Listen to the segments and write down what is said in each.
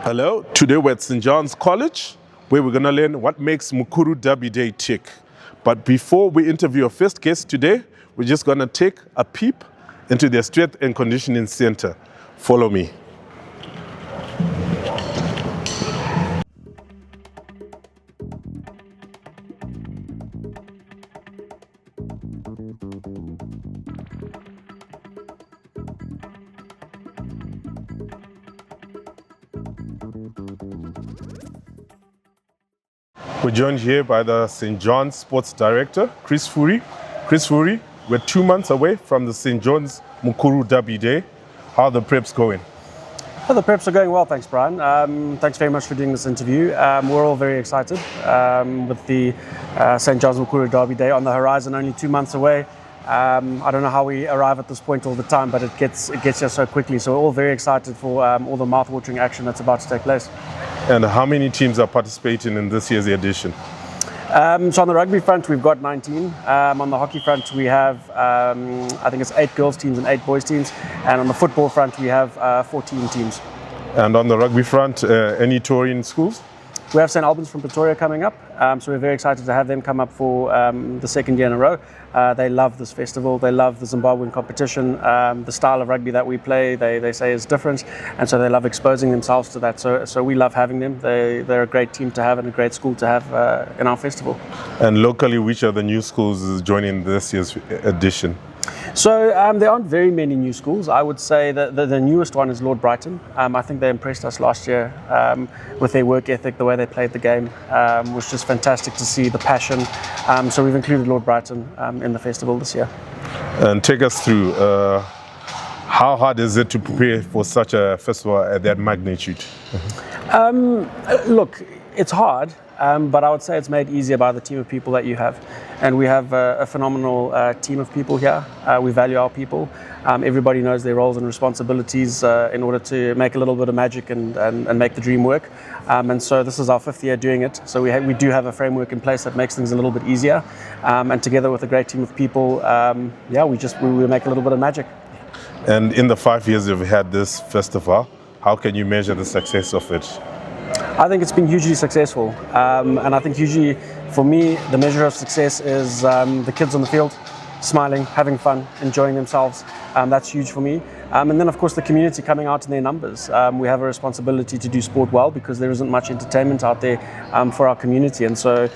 Hello, today we're at St. John's College, where we're going to learn what makes Mukuru Derby Day tick. But before we interview our first guest today, we're just going to take a peep into their strength and conditioning center. Follow me. We're joined here by the St. John's Sports Director, Chris Fourie. Chris Fourie, we're 2 months away from the St. John's Mukuru Derby Day. How are the preps going? Well, the preps are going well, thanks, Brian. Thanks very much for doing this interview. We're all very excited with the St. John's Mukuru Derby Day on the horizon, only 2 months away. I don't know how we arrive at this point all the time, but it gets here so quickly. So we're all very excited for all the mouth-watering action that's about to take place. And how many teams are participating in this year's edition? So on the rugby front, we've got 19. On the hockey front, we have, I think it's 8 girls teams and 8 boys teams. And on the football front, we have 14 teams. And on the rugby front, any touring schools? We have St. Albans from Pretoria coming up, so we're very excited to have them come up for the second year in a row. They love this festival, they love the Zimbabwean competition, the style of rugby that we play, they say is different, and so they love exposing themselves to that. So we love having them. They're a great team to have and a great school to have in our festival. And locally, which are the new schools is joining this year's edition? So there aren't very many new schools. I would say that the newest one is Lord Brighton. I think they impressed us last year with their work ethic, the way they played the game was just fantastic to see, the passion. So we've included Lord Brighton in the festival this year. And take us through, how hard is it to prepare for such a festival at that magnitude? Look, it's hard. But I would say it's made easier by the team of people that you have. And we have a phenomenal team of people here. We value our people. Everybody knows their roles and responsibilities in order to make a little bit of magic and make the dream work. And so this is our 5th year doing it. So we do have a framework in place that makes things a little bit easier. And together with a great team of people, we make a little bit of magic. And in the 5 years you've had this festival, how can you measure the success of it? I think it's been hugely successful, and I think hugely, for me, the measure of success is the kids on the field, smiling, having fun, enjoying themselves. That's huge for me. And then, of course, the community coming out in their numbers. We have a responsibility to do sport well because there isn't much entertainment out there for our community. And so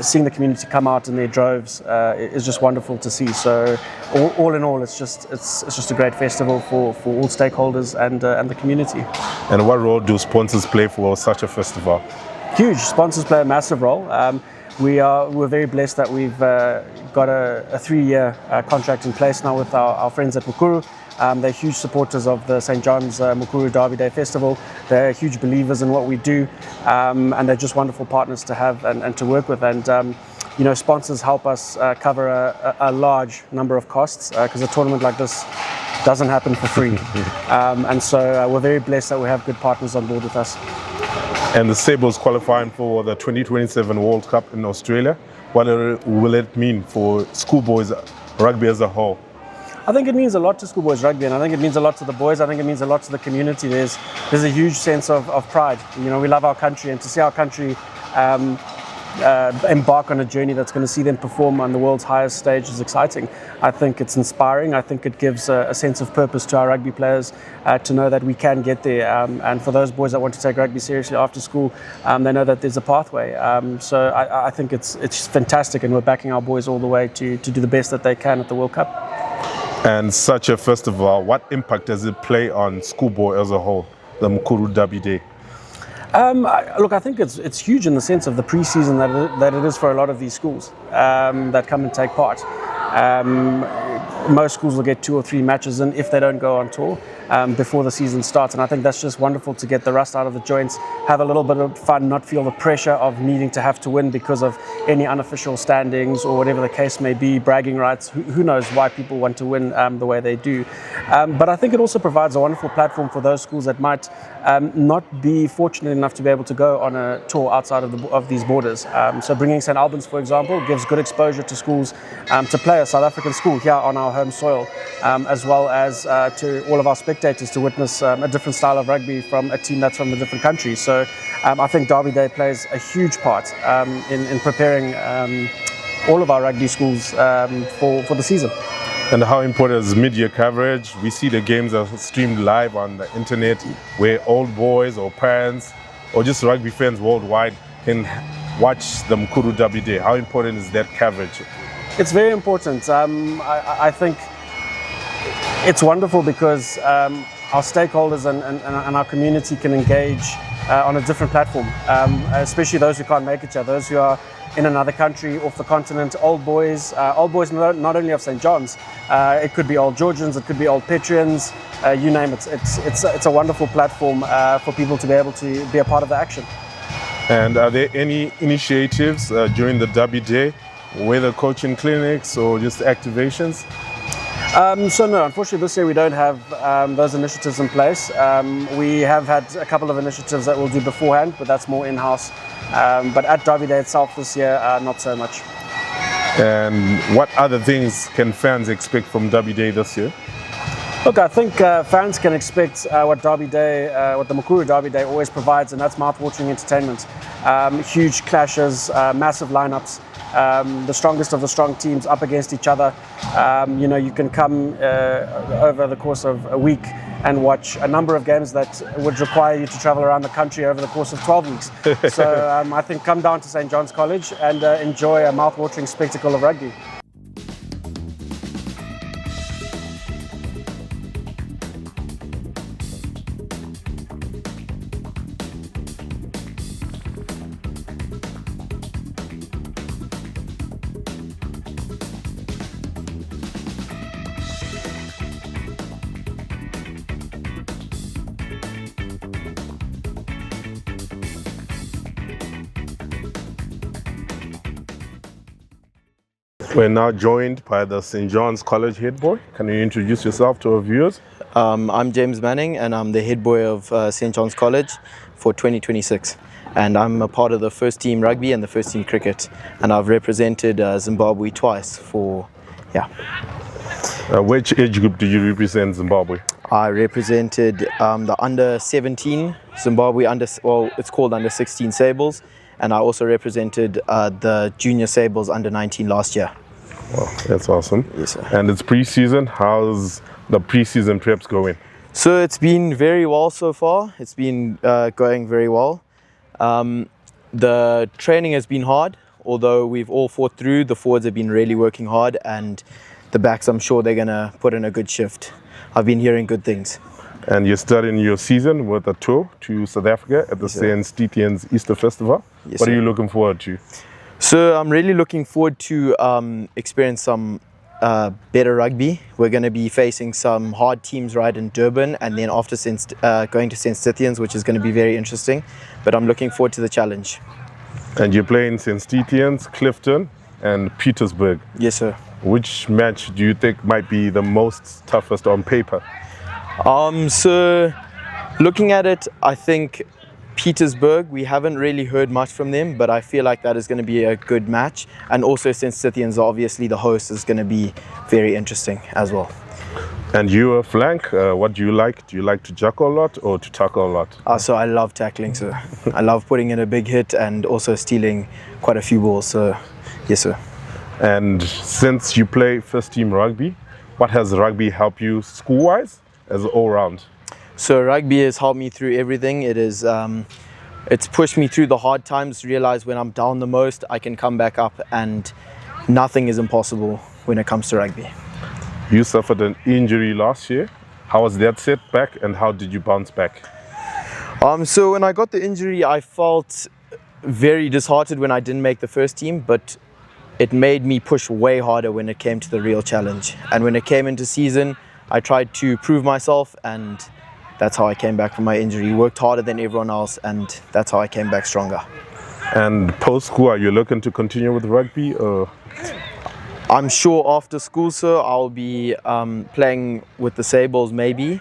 seeing the community come out in their droves is just wonderful to see. So all in all, it's just a great festival for all stakeholders and the community. And what role do sponsors play for such a festival? Huge. Sponsors play a massive role. We're very blessed that we've got a 3-year contract in place now with our friends at Mukuru. They're huge supporters of the St. John's Mukuru Derby Day Festival. They're huge believers in what we do, and they're just wonderful partners to have and to work with. And sponsors help us cover a large number of costs because a tournament like this doesn't happen for free. And so we're very blessed that we have good partners on board with us. And the Sables qualifying for the 2027 World Cup in Australia. What will it mean for schoolboys rugby as a whole? I think it means a lot to schoolboys rugby, and I think it means a lot to the boys. I think it means a lot to the community. There's a huge sense of pride. We love our country, and to see our country embark on a journey that's going to see them perform on the world's highest stage is exciting. I think it's inspiring. I think it gives a sense of purpose to our rugby players to know that we can get there. And for those boys that want to take rugby seriously after school, they know that there's a pathway. So I think it's fantastic, and we're backing our boys all the way to do the best that they can at the World Cup. And such a festival, what impact does it play on schoolboy as a whole, the Mukuru Derby Day? Look, I think it's huge in the sense of the pre-season that it is for a lot of these schools that come and take part. Most schools will get 2 or 3 matches in if they don't go on tour before the season starts, and I think that's just wonderful to get the rust out of the joints, have a little bit of fun, not feel the pressure of needing to have to win because of any unofficial standings or whatever the case may be, bragging rights. Who knows why people want to win the way they do. But I think it also provides a wonderful platform for those schools that might not be fortunate enough to be able to go on a tour outside of these borders. So bringing St. Albans, for example, gives good exposure to schools to play a South African school here on our home soil, as well as to all of our spectators spectators to witness a different style of rugby from a team that's from a different country. So I think Derby Day plays a huge part in preparing all of our rugby schools for the season. And how important is media coverage? We see the games are streamed live on the internet where old boys or parents or just rugby fans worldwide can watch the Mukuru Derby Day. How important is that coverage? It's very important. I think it's wonderful because our stakeholders and our community can engage on a different platform, especially those who can't make it here, those who are in another country, off the continent, old boys not only of St. John's, it could be old Georgians, it could be old Petrians, you name it. It's a wonderful platform for people to be able to be a part of the action. And are there any initiatives during the Derby Day, whether coaching clinics or just activations? So no, unfortunately this year we don't have those initiatives in place. We have had a couple of initiatives that we'll do beforehand, but that's more in-house. But at Derby Day itself this year, not so much. And what other things can fans expect from Derby Day this year? Look, I think fans can expect what the Mukuru Derby Day always provides, and that's mouth-watering entertainment. Huge clashes, massive lineups. The strongest of the strong teams up against each other. You can come over the course of a week and watch a number of games that would require you to travel around the country over the course of 12 weeks. So I think come down to St. John's College and enjoy a mouth-watering spectacle of rugby. We're now joined by the St. John's College Headboy. Can you introduce yourself to our viewers? I'm James Manning and I'm the head boy of St. John's College for 2026. And I'm a part of the first team rugby and the first team cricket. And I've represented Zimbabwe twice Which age group do you represent Zimbabwe? I represented the under 17 Zimbabwe it's called under 16 Sables. And I also represented the junior Sables under 19 last year. Wow, that's awesome. Yes, sir. And it's pre-season. How's the pre-season preps going? So it's been very well so far. It's been going very well. The training has been hard, although we've all fought through. The forwards have been really working hard, and the backs, I'm sure they're going to put in a good shift. I've been hearing good things. And you're starting your season with a tour to South Africa at the St. Stithians Easter Festival. Yes, what sir. are you looking forward to? So I'm really looking forward to experience some better rugby. We're going to be facing some hard teams right in Durban, and then after going to St. Stithians, which is going to be very interesting. But I'm looking forward to the challenge. And you're playing St. Stithians, Clifton and Petersburg. Yes, sir. Which match do you think might be the most toughest on paper? So looking at it, I think Petersburg, we haven't really heard much from them, but I feel like that is going to be a good match. And also St. Stithians, obviously the host, is going to be very interesting as well. And you are flank, what do you like? Do you like to jackal a lot or to tackle a lot? So I love tackling, sir. I love putting in a big hit and also stealing quite a few balls, so yes, sir. And since you play first team rugby, what has rugby helped you school-wise as all round? So rugby has helped me through everything. It's pushed me through the hard times, realize when I'm down the most, I can come back up, and nothing is impossible when it comes to rugby. You suffered an injury last year. How was that setback and how did you bounce back? So when I got the injury, I felt very disheartened when I didn't make the first team, but it made me push way harder when it came to the real challenge. And when it came into season, I tried to prove myself, and that's how I came back from my injury. Worked harder than everyone else, and that's how I came back stronger. And post-school, are you looking to continue with rugby? Or? I'm sure after school, sir, I'll be playing with the Sables maybe.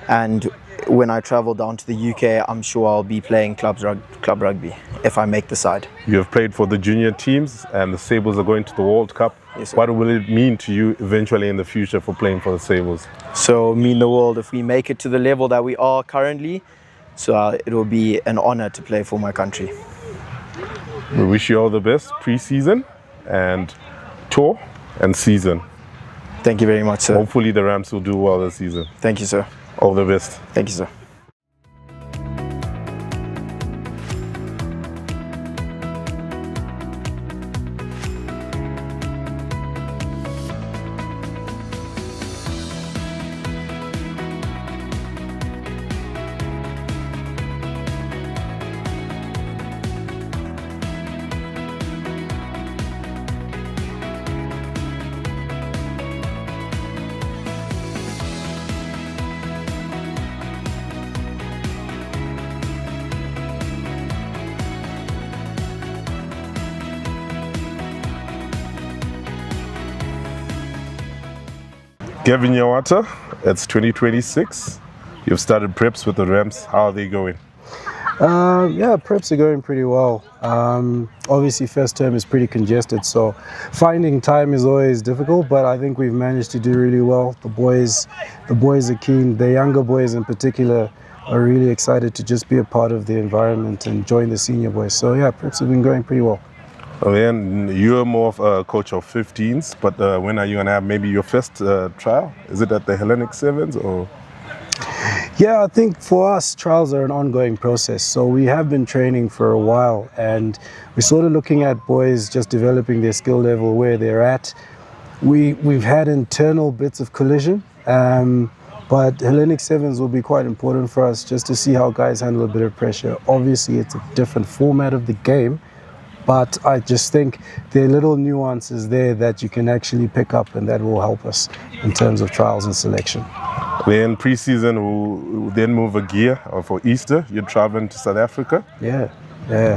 And when I travel down to the UK, I'm sure I'll be playing club rugby if I make the side. You have played for the junior teams and the Sables are going to the World Cup. Yes, sir. What will it mean to you eventually in the future for playing for the Sables? So mean the world if we make it to the level that we are currently. So it will be an honor to play for my country. We wish you all the best pre-season and tour and season. Thank you very much, sir. Hopefully the Rams will do well this season. Thank you, sir. All the best. Thank you, sir. Gavin, Nyawata, it's 2026. You've started preps with the Rams. How are they going? Yeah, preps are going pretty well. Obviously, first term is pretty congested, so finding time is always difficult. But I think we've managed to do really well. The boys are keen. The younger boys, in particular, are really excited to just be a part of the environment and join the senior boys. So yeah, preps have been going pretty well. And you're more of a coach of 15s, but when are you going to have maybe your first trial? Is it at the Hellenic Sevens or? Yeah, I think for us, trials are an ongoing process. So we have been training for a while, and we're sort of looking at boys just developing their skill level where they're at. We've had internal bits of collision, but Hellenic Sevens will be quite important for us just to see how guys handle a bit of pressure. Obviously, it's a different format of the game, but I just think there are little nuances there that you can actually pick up, and that will help us in terms of trials and selection. Then pre-season, we'll then move a gear for Easter. You're traveling to South Africa. Yeah.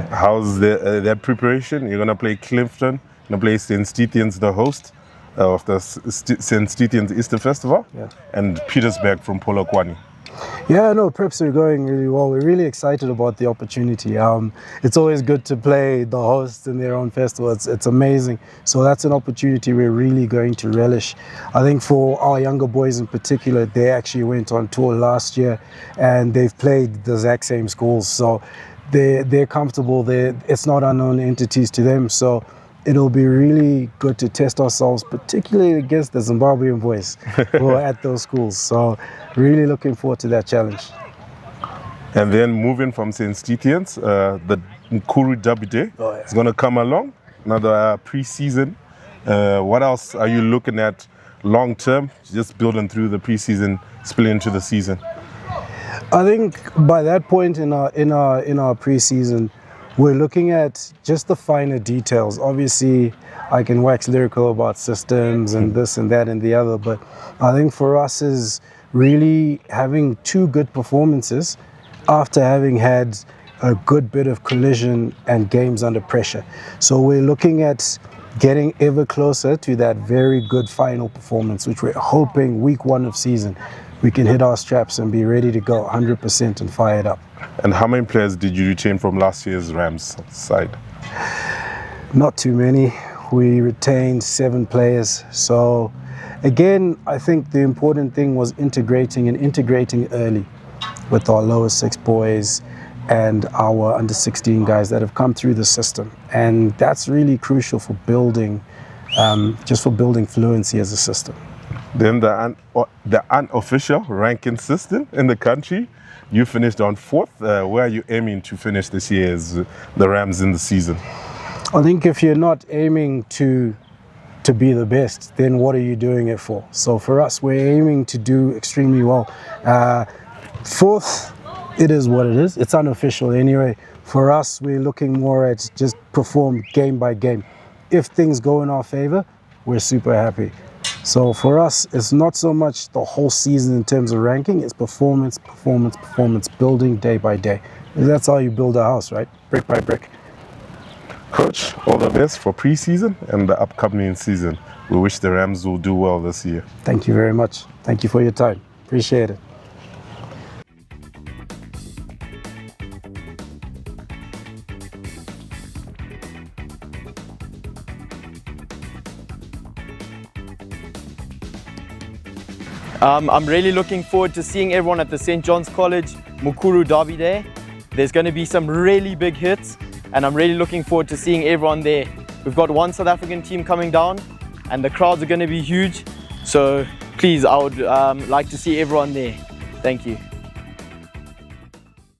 How's that preparation? You're going to play Clifton, you're going to play St. Stithians, the host of the St. Stithians Easter Festival, and Petersburg from Polokwane. Yeah, no, preps are going really well. We're really excited about the opportunity. It's always good to play the hosts in their own festival. It's amazing. So that's an opportunity we're really going to relish. I think for our younger boys in particular, they actually went on tour last year and they've played the exact same schools. So they're comfortable. It's not unknown entities to them. So it'll be really good to test ourselves, particularly against the Zimbabwean boys who are at those schools. So really looking forward to that challenge. And then moving from St. Stithians, the Mukuru Derby Day is going to come along, another pre-season. What else are you looking at long term, just building through the pre-season, spilling into the season? I think by that point in our pre-season, we're looking at just the finer details. Obviously, I can wax lyrical about systems and this and that and the other, but I think for us is really having two good performances after having had a good bit of collision and games under pressure. So we're looking at getting ever closer to that very good final performance, which we're hoping week 1 of season we can hit our straps and be ready to go 100% and fire it up. And how many players did you retain from last year's Rams side? Not too many. We retained 7 players. So again, I think the important thing was integrating early with our lower 6 boys and our under 16 guys that have come through the system. And that's really crucial for building, just for building fluency as a system. Then the unofficial ranking system in the country, you finished on 4th. Where are you aiming to finish this year as the Rams in the season? I think if you're not aiming to be the best, then what are you doing it for? So for us, we're aiming to do extremely well. 4th, it is what it is. It's unofficial anyway. For us, we're looking more at just perform game by game. If things go in our favor, we're super happy. So for us, it's not so much the whole season in terms of ranking, it's performance, building day by day. And that's how you build a house, right? Brick by brick. Coach, all the best for pre-season and the upcoming season. We wish the Rams will do well this year. Thank you very much. Thank you for your time. Appreciate it. I'm really looking forward to seeing everyone at the St. John's College Mukuru Derby Day. There's going to be some really big hits, and I'm really looking forward to seeing everyone there. We've got one South African team coming down, and the crowds are going to be huge. So please, I would like to see everyone there. Thank you.